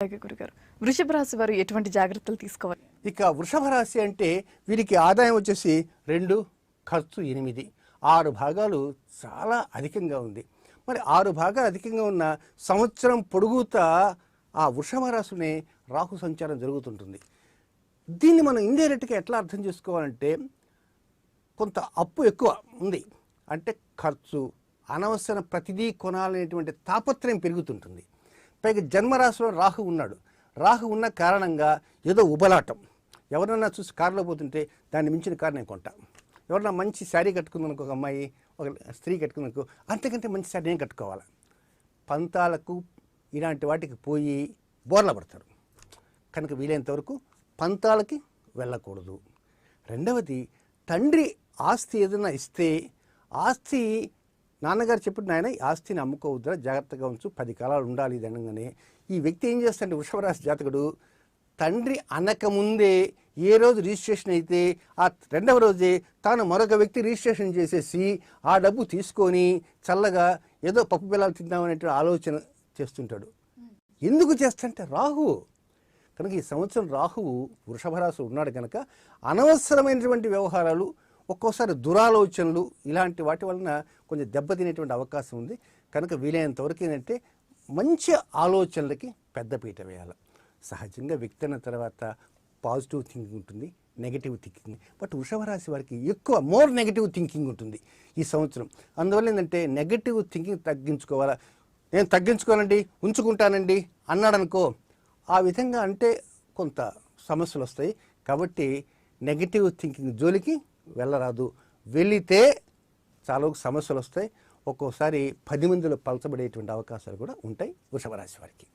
అలాగే గురుగారు, వృషభ రాశి వారు ఎటువంటి జాగ్రత్తలు తీసుకోవాలి? ఇక వృషభ రాశి అంటే వీరికి ఆదాయం వచ్చేసి 2, ఖర్చు 8, 6 భాగాలు చాలా అధికంగా ఉంది. మరి 6 భాగాలు అధికంగా ఉన్న సంవత్సరం పొడుగుతా ఆ వృషభ రాశిని రాహు సంచారం జరుగుతుంటుంది. దీన్ని మనం ఇండైరెక్ట్గా ఎట్లా అర్థం చేసుకోవాలంటే, కొంత అప్పు ఎక్కువ ఉంది అంటే ఖర్చు, అనవసర ప్రతిదీ కొనాలనేటువంటి తాపత్రయం పెరుగుతుంటుంది. పైగా జన్మరాశిలో రాహు ఉన్నాడు. రాహు ఉన్న కారణంగా ఏదో ఉబలాటం. ఎవరన్నా చూసి కారులో పోతుంటే దాన్ని మించిన కారు నేను కొంటా, ఎవరన్నా మంచి శారీ కట్టుకుందనుకో, ఒక అమ్మాయి ఒక స్త్రీ కట్టుకుందనుకో, అంతకంటే మంచి శారీ నేను కట్టుకోవాలి. పంతాలకు ఇలాంటి వాటికి పోయి బోర్ల పడతారు. కనుక వీలైనంతవరకు పంతాలకి వెళ్ళకూడదు. రెండవది, తండ్రి ఆస్తి ఏదైనా ఇస్తే ఆస్తి నాన్నగారు చెప్పిన ఆయన ఆస్తిని అమ్ముకోవద్దురా, జాగ్రత్తగా ఉంచు, 10 కాలాలు ఉండాలి ఇది అనగానే ఈ వ్యక్తి ఏం చేస్తాడంటే వృషభరాశి జాతకుడు తండ్రి అనకముందే ఏ రోజు రిజిస్ట్రేషన్ అయితే ఆ రెండవ రోజే తాను మరొక వ్యక్తి రిజిస్ట్రేషన్ చేసేసి ఆ డబ్బు తీసుకొని చల్లగా ఏదో పప్పు బెల్లాలు తిందామనే ఆలోచన చేస్తుంటాడు. ఎందుకు చేస్తాడంటే రాహు. కనుక ఈ సంవత్సరం రాహువు వృషభ రాశి ఉన్నాడు కనుక అనవసరమైనటువంటి వ్యవహారాలు, ఒక్కోసారి దురాలోచనలు, ఇలాంటి వాటి వలన కొంచెం దెబ్బతినేటువంటి అవకాశం ఉంది. కనుక వీలైనంత వరకు ఏంటంటే మంచి ఆలోచనలకి పెద్దపీట వేయాలి. సహజంగా వ్యక్తి అయిన తర్వాత పాజిటివ్ థింకింగ్ ఉంటుంది, నెగిటివ్ థింకింగ్. బట్ వృషభ రాశి వారికి ఎక్కువ మోర్ నెగిటివ్ థింకింగ్ ఉంటుంది ఈ సంవత్సరం. అందువల్ల ఏంటంటే నెగిటివ్ థింకింగ్ తగ్గించుకోవాలా. నేను తగ్గించుకోనండి, ఉంచుకుంటానండి అన్నాడనుకో, ఆ విధంగా అంటే కొంత సమస్యలు వస్తాయి. కాబట్టి నెగిటివ్ థింకింగ్ జోలికి వెళ్ళరాదు. వెళితే చాలా సమస్యలు వస్తాయి. ఒక్కోసారి 10 మందిలో పలచబడేటువంటి అవకాశాలు కూడా ఉంటాయి వృషభ రాశి వారికి.